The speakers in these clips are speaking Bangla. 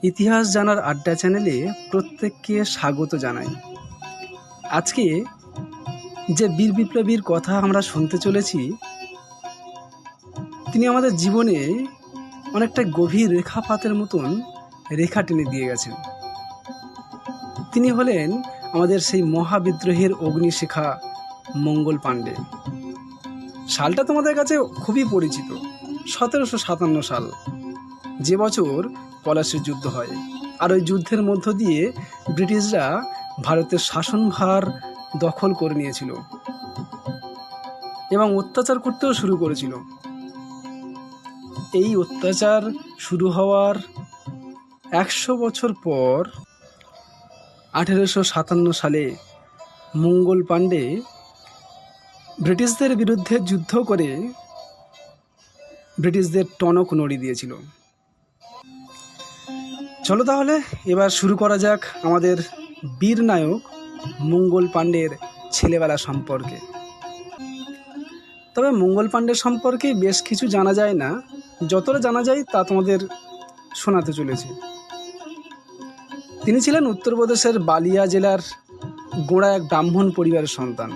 ইতিহাস জানার আড্ডা চ্যানেলে প্রত্যেককে স্বাগত জানাই। আজকে যে বীর বিপ্লবীর কথা আমরা শুনতে চলেছি, তিনি আমাদের জীবনে অনেকটা গভীর রেখাপাতের মতন রেখা টেনে দিয়ে গেছেন। তিনি হলেন আমাদের সেই মহাবিদ্রোহের অগ্নিশিখা মঙ্গল পাণ্ডে। সালটা তোমাদের কাছে খুবই পরিচিত, 1757 সাল, যে বছর পলাশীর যুদ্ধ হয়। আর ওই যুদ্ধের মধ্য দিয়ে ব্রিটিশরা ভারতের শাসনভার দখল করে নিয়েছিল এবং অত্যাচার করতেও শুরু করেছিল। এই অত্যাচার শুরু হওয়ার 100 বছর পর 1857 সালে মঙ্গল পাণ্ডে ব্রিটিশদের বিরুদ্ধে যুদ্ধ করে ব্রিটিশদের টনক নড়িয়ে দিয়েছিল। চলো তাহলে এবার শুরু করা যাক আমাদের বীর নায়ক মঙ্গল পাণ্ডের ছেলেবেলা সম্পর্কে। তবে মঙ্গল পাণ্ডের সম্পর্কে বেশ কিছু জানা যায় না, যতটা জানা যায় তা তোমাদের শোনাতে চলেছি। তিনি ছিলেন উত্তরপ্রদেশের বালিয়া জেলার গোঁড়া এক ব্রাহ্মণ পরিবারের সন্তান।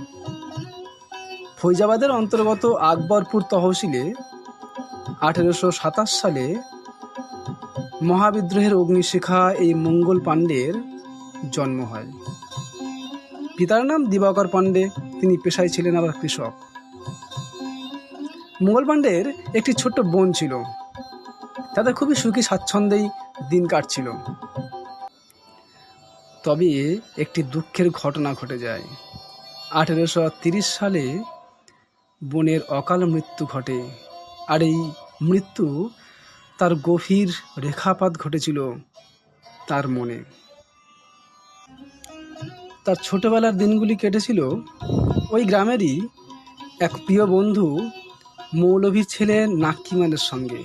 ফৈজাবাদের অন্তর্গত আকবরপুর তহসিলে 1827 সালে মহাবিদ্রোহের অগ্নিশিখা এই মঙ্গল পাণ্ডের জন্ম হয়। পিতার নাম দিবাকর পাণ্ডে, তিনি পেশায় ছিলেন আবার কৃষক। মঙ্গল পাণ্ডের একটি ছোট্ট বোন ছিল, তাদের খুবই সুখী স্বাচ্ছন্দ্যেই দিন কাটছিল। তবে একটি দুঃখের ঘটনা ঘটে যায়। 1830 সালে বোনের অকাল মৃত্যু ঘটে, আর এই মৃত্যু তার গভীর রেখাপাত ঘটেছিল তার মনে। তার ছোটবেলার দিনগুলি কেটেছিল ওই গ্রামেরই এক প্রিয় বন্ধু মৌলভীর ছেলে নাক্কিমালের সঙ্গে।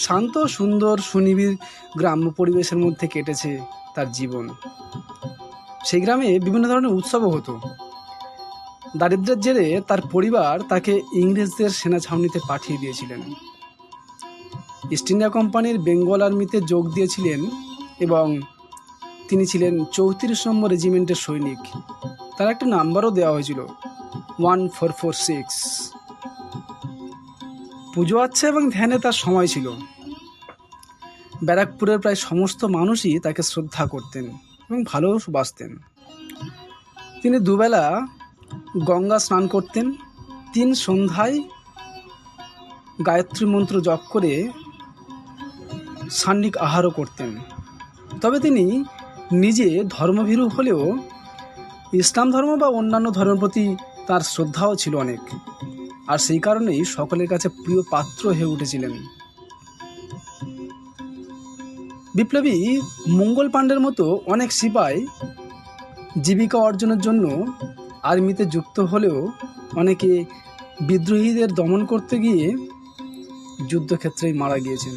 শান্ত সুন্দর সুনিবিড় গ্রাম্য পরিবেশের মধ্যে কেটেছে তার জীবন। সেই গ্রামে বিভিন্ন ধরনের উৎসবও হতো। দারিদ্র্যের জেরে তার পরিবার তাকে ইংরেজদের সেনা ছাউনিতে পাঠিয়ে দিয়েছিলেন। ইস্ট ইন্ডিয়া কোম্পানির বেঙ্গল আর্মিতে যোগ দিয়েছিলেন এবং তিনি ছিলেন 34 নম্বর রেজিমেন্টের সৈনিক। তার একটা নাম্বারও দেওয়া হয়েছিল, 1446। পুজো আচ্ছা এবং ধ্যানে তার সময় ছিল। ব্যারাকপুরের প্রায় সমস্ত মানুষই তাকে শ্রদ্ধা করতেন এবং ভালোবাসতেন। তিনি দুবেলা গঙ্গা স্নান করতেন, 3 সন্ধ্যায় গায়ত্রী মন্ত্র জপ করে সান্নিক আহারও করতেন। তবে তিনি নিজে ধর্মভীরু হলেও ইসলাম ধর্ম বা অন্যান্য ধর্মের প্রতি তার শ্রদ্ধাও ছিল অনেক, আর সেই কারণেই সকলের কাছে প্রিয় পাত্র হয়ে উঠেছিলেন। বিপ্লবী মঙ্গল পাণ্ডের মতো অনেক সিপাই জীবিকা অর্জনের জন্য আর্মিতে যুক্ত হলেও অনেকে বিদ্রোহীদের দমন করতে গিয়ে যুদ্ধক্ষেত্রেই মারা গিয়েছেন,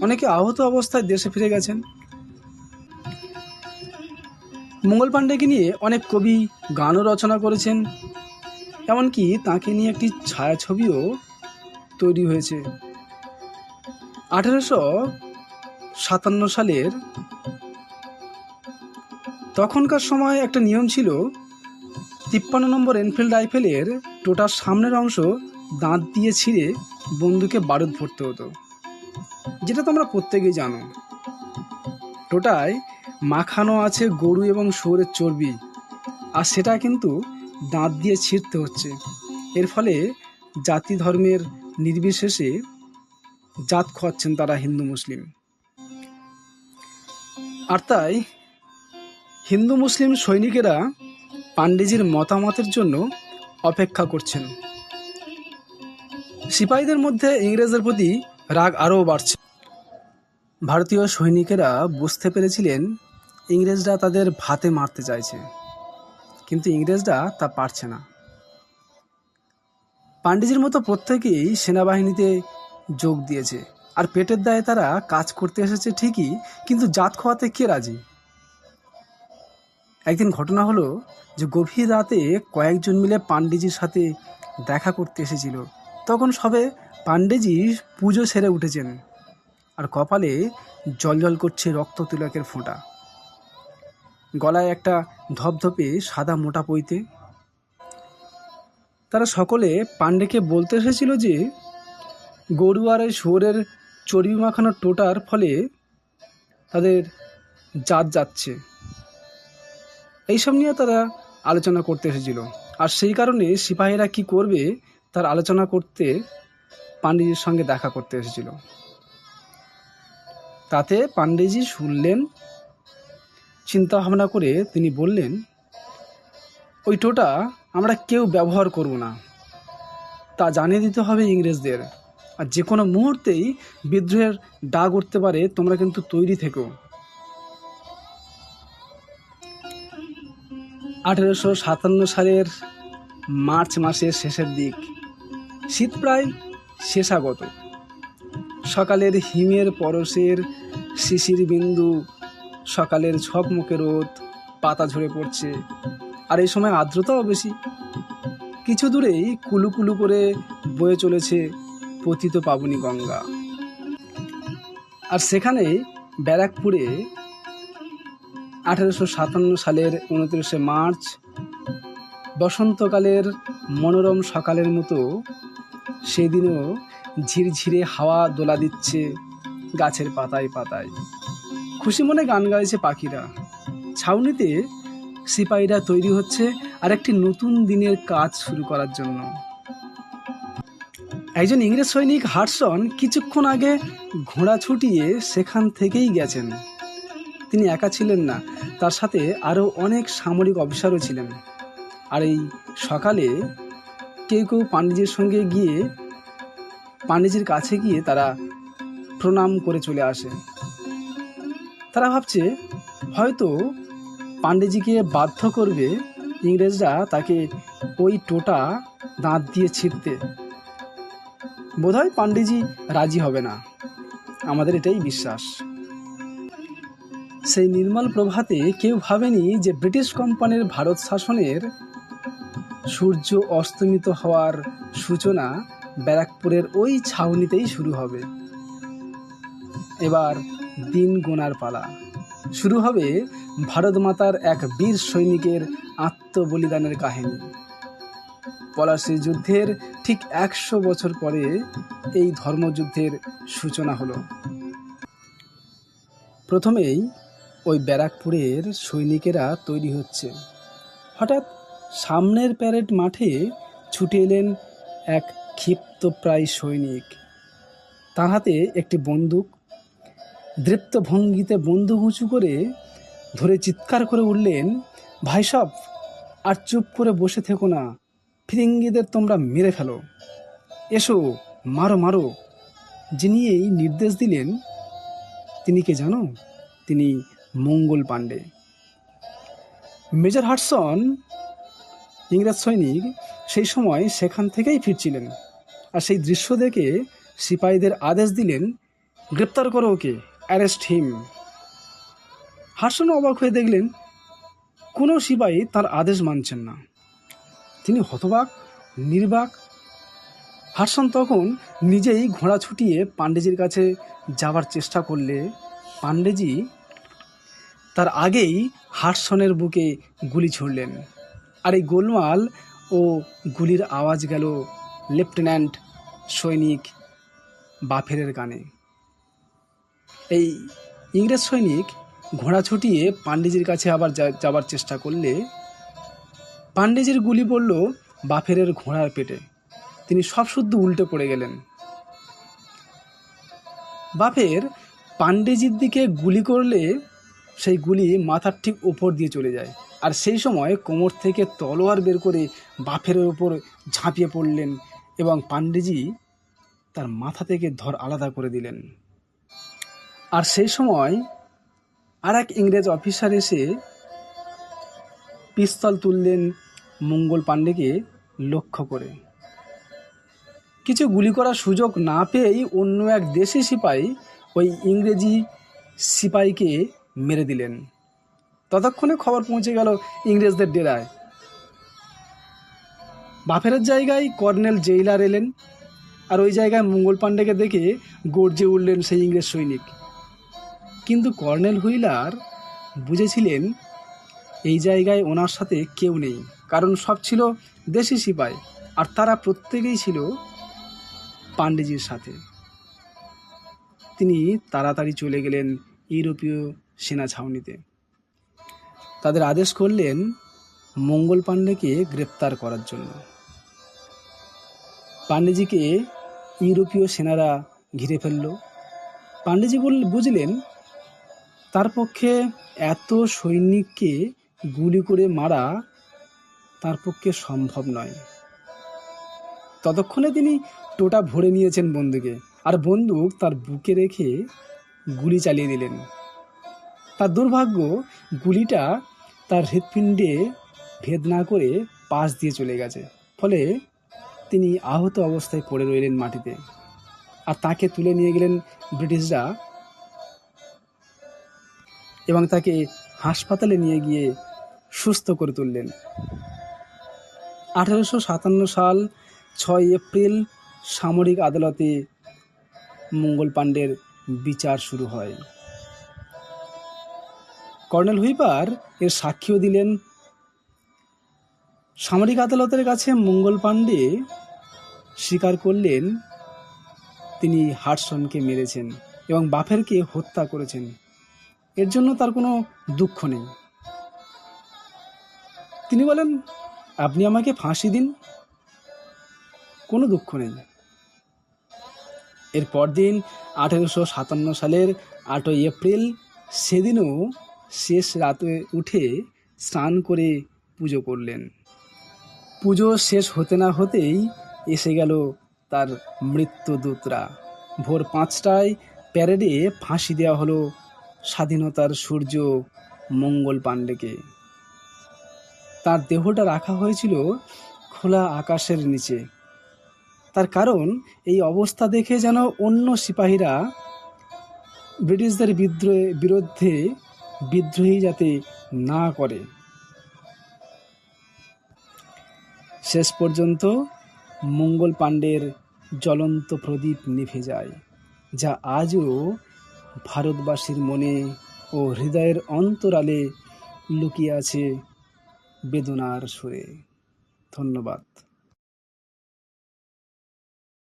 অনেকে আহত অবস্থায় দেশে ফিরে গেছেন। মঙ্গল পাণ্ডেকে নিয়ে অনেক কবি গানও রচনা করেছেন, এমনকি তাকে নিয়ে একটি ছায়াছবিও তৈরি হয়েছে। 1857 সালের তখনকার সময় একটা নিয়ম ছিল, 53 নম্বর এনফিল্ড রাইফেলের টোটার সামনের অংশ দাঁত দিয়ে ছিঁড়ে বন্দুকে বারুদ ভরতে হতো, যেটা তোমরা প্রত্যেকেই জানো। টোটায় মাখানো আছে গরু এবং শুয়োরের চর্বি, আর সেটা কিন্তু দাঁত দিয়ে ছিঁড়তে হচ্ছে। এর ফলে জাতি ধর্মের নির্বিশেষে জাত খোয়াচ্ছেন তারা হিন্দু মুসলিম। আর তাই হিন্দু মুসলিম সৈনিকেরা পাণ্ডেজির মতামতের জন্য অপেক্ষা করছেন। সিপাহীদের মধ্যে ইংরেজদের প্রতি রাগ আরও বাড়ছে। ভারতীয় সৈনিকেরা বুঝতে পেরেছিলেন ইংরেজরা তাদের ভাতে মারতে চাইছে, কিন্তু ইংরেজরা তা পারছে না। পাণ্ডেজির মতো প্রত্যেকেই সেনাবাহিনীতে যোগ দিয়েছে, আর পেটের দায়ে তারা কাজ করতে এসেছে ঠিকই, কিন্তু জাত খোয়াতে কে রাজি? একদিন ঘটনা হলো যে গভীর রাতে কয়েকজন মিলে পাণ্ডেজির সাথে দেখা করতে এসেছিল। তখন সবে পাণ্ডেজি পুজো সেরে উঠেছেন। আর কপালে জলজল করছে রক্ত তিলকের ফোঁটা, গলায় একটা ধপধপে সাদা মোটা পইতে। তারা সকলে পাণ্ডেকে বলতে এসেছিল যে গরু আর এই শুয়োরের চর্বি মাখানো টোটার ফলে তাদের জাত যাচ্ছে, এইসব নিয়ে তারা আলোচনা করতে এসেছিল। আর সেই কারণে সিপাহীরা কি করবে তার আলোচনা করতে পাণ্ডেজির সঙ্গে দেখা করতে এসেছিল। তাতে পাণ্ডেজি শুনলেন, চিন্তা ভাবনা করে তিনি বললেন, ওই টোটা আমরা কেউ ব্যবহার করব না, তা জানিয়ে দিতে হবে ইংরেজদের। আর যে কোনো মুহূর্তেই বিদ্রোহের ডাক উঠতে পারে, তোমরা কিন্তু তৈরি থেকো। 1857 সালের মার্চ মাসের শেষের দিক, শীত প্রায় শেষাগত। সকালের হিমের পরশের শিশির বিন্দু, সকালের ঝকমকে রোদ, পাতা ঝরে পড়ছে, আর এই সময় আর্দ্রতাও বেশি। কিছু দূরেই কুলুকুলু করে বয়ে চলেছে পতিত পাবনী গঙ্গা। আর সেখানে ব্যারাকপুরে 1857 সালের 29শে মার্চ বসন্তকালের মনোরম সকালের মতো সেদিনও ঝিরঝিরে হাওয়া দোলা দিচ্ছে গাছের পাতায় পাতায়। খুশি মনে গান গাইছে পাখিরা। ছাউনিতে সিপাহীরা তৈরি হচ্ছে আর একটি নতুন দিনের কাজ শুরু করার জন্য। একজন ইংরেজ সৈনিক হাডসন কিছুক্ষণ আগে ঘোড়া ছুটিয়ে সেখান থেকেই গেছেন। তিনি একা ছিলেন না, তার সাথে আরও অনেক সামরিক অফিসারও ছিলেন। আর এই সকালে কেউ কেউ পাণ্ডেজির সঙ্গে গিয়ে পাণ্ডেজির কাছে গিয়ে তারা প্রণাম করে চলে আসে। তারা ভাবছে হয়তো পাণ্ডেজিকে বাধ্য করবে ইংরেজরা তাকে ওই টোটা দাঁত দিয়ে ছিঁড়তে। বোধহয় পাণ্ডেজি রাজি হবে না, আমাদের এটাই বিশ্বাস। সেই নির্মল প্রভাতে কেউ ভাবেনি যে ব্রিটিশ কোম্পানির ভারত শাসনের সূর্য অস্তমিত হওয়ার সূচনা ব্যারাকপুরের ওই ছাউনিতেই শুরু হবে। এবার দিন গোনার পালা। শুরু হবে ভারত মাতার এক বীর সৈনিকের আত্মবলিদানের কাহিনী। পলাশী যুদ্ধের ঠিক 100 বছর পরে এই ধর্মযুদ্ধের সূচনা হলো। প্রথমেই ওই ব্যারাকপুরের সৈনিকেরা তৈরি হচ্ছে। হঠাৎ সামনের প্যারেড মাঠে ছুটে এলেন এক ক্ষিপ্তপ্রায় সৈনিক। তার হাতে একটি বন্দুক। দৃপ্ত ভঙ্গিতে বন্দুক উঁচু করে ধরে চিৎকার করে উঠলেন, ভাই সব, আর চুপ করে বসে থেকো না, ফিরিঙ্গিদের তোমরা মেরে ফেলো, এসো মারো মারো। যিনি এই নির্দেশ দিলেন তিনি কে জানো? তিনি মঙ্গল পাণ্ডে। মেজর হাডসন, ইংরেজ সৈনিক, সেই সময় সেখান থেকেই ফিরছিলেন। আর সেই দৃশ্য দেখে সিপাহীদের আদেশ দিলেন, গ্রেপ্তার করো ওকে, অ্যারেস্ট হিম। হাডসন অবাক হয়ে দেখলেন কোনো সিপাহী তার আদেশ মানছেন না। তিনি হতবাক, নির্বাক। হাডসন তখন নিজেই ঘোড়া ছুটিয়ে পাণ্ডেজির কাছে যাওয়ার চেষ্টা করলে পাণ্ডেজি তার আগেই হাডসনের বুকে গুলি ছুড়লেন। আর এই গোলমাল ও গুলির আওয়াজ গেল লেফটেন্যান্ট সৈনিক বাফেরের কানে। এই ইংরেজ সৈনিক ঘোড়া ছুটিয়ে পাণ্ডেজির কাছে আবার যাবার চেষ্টা করলে পাণ্ডেজির গুলি পড়ল বাফেরের ঘোড়ার পেটে। তিনি সব শুদ্ধ উল্টে পড়ে গেলেন। বাফের পাণ্ডেজির দিকে গুলি করলে সেই গুলি মাথার ঠিক ওপর দিয়ে চলে যায়। আর সেই সময় কোমর থেকে তলোয়ার বের করে বাফেরের ওপর ঝাঁপিয়ে পড়লেন এবং পাণ্ডেজি তার মাথা থেকে ধর আলাদা করে দিলেন। আর সেই সময় আর এক ইংরেজ অফিসার এসে পিস্তল তুললেন মঙ্গল পাণ্ডেকে লক্ষ্য করে। কিছু গুলি করার সুযোগ না পেয়েই অন্য এক দেশি সিপাহী ওই ইংরেজি সিপাহীকে মেরে দিলেন। ততক্ষণে খবর পৌঁছে গেল ইংরেজদের ডেরায়। বাফেরের জায়গায় কর্নেল জেইলার এলেন। আর ওই জায়গায় মঙ্গল পাণ্ডেকে দেখে গর্জে উঠলেন সেই ইংরেজ সৈনিক। কিন্তু কর্নেল হুইলার বুঝেছিলেন এই জায়গায় ওনার সাথে কেউ নেই, কারণ সব ছিল দেশি সিপাই, আর তারা প্রত্যেকেই ছিল পাণ্ডেজির সাথে। তিনি তাড়াতাড়ি চলে গেলেন ইউরোপীয় সেনা ছাউনিতে। তাদের আদেশ করলেন মঙ্গল পাণ্ডেকে গ্রেপ্তার করার জন্য। পাণ্ডেজিকে ইউরোপীয় সেনারা ঘিরে ফেলল। পাণ্ডেজি বুঝলেন তার পক্ষে এত সৈনিককে গুলি করে মারা তার পক্ষে সম্ভব নয়। ততক্ষণে তিনি টোটা ভরে নিয়েছেন বন্দুকে, আর বন্দুক তার বুকে রেখে গুলি চালিয়ে দিলেন। তার দুর্ভাগ্য, গুলিটা তার হৃৎপিণ্ডে ভেদ না করে পাশ দিয়ে চলে গেছে, ফলে তিনি আহত অবস্থায় পড়ে রইলেন মাটিতে। আর তাকে তুলে নিয়ে গেলেন ব্রিটিশরা এবং তাকে হাসপাতালে নিয়ে গিয়ে সুস্থ করে তুললেন। 1857 সাল 6 এপ্রিল সামরিক আদালতে মঙ্গল পাণ্ডের বিচার শুরু হয়। কর্নেল হুইপার এর সাক্ষীও দিলেন। সামরিক আদালতের কাছে মঙ্গল পাণ্ডে স্বীকার করলেন তিনি হাডসনকে মেরেছেন এবং বাফেরকে হত্যা করেছেন। এর জন্য তার কোনো দুঃখ নেই। তিনি বলেন, আপনি আমাকে ফাঁসি দিন, কোনো দুঃখ নেই। এর পরদিন 1857 সালের 8 এপ্রিল, সেদিনও শেষ রাতে উঠে স্নান করে পুজো করলেন। পুজো শেষ হতে না হতেই এসে গেল তার মৃত্যুদূতরা। ভোর 5টায় প্যারেডে ফাঁসি দেওয়া হলো স্বাধীনতার সূর্য মঙ্গল পাণ্ডেকে। তার দেহটা রাখা হয়েছিল খোলা আকাশের নিচে। তার কারণ, এই অবস্থা দেখে যেন অন্য সিপাহীরা ব্রিটিশদের বিরুদ্ধে বিদ্রোহী যাতে না করে। শেষ পর্যন্ত মঙ্গল পাণ্ডের জ্বলন্ত প্রদীপ নিভে যায়, যা আজও ভারতবাসীর মনে ও হৃদয়ের অন্তরালে লুকিয়ে আছে বেদনার সুরে। ধন্যবাদ।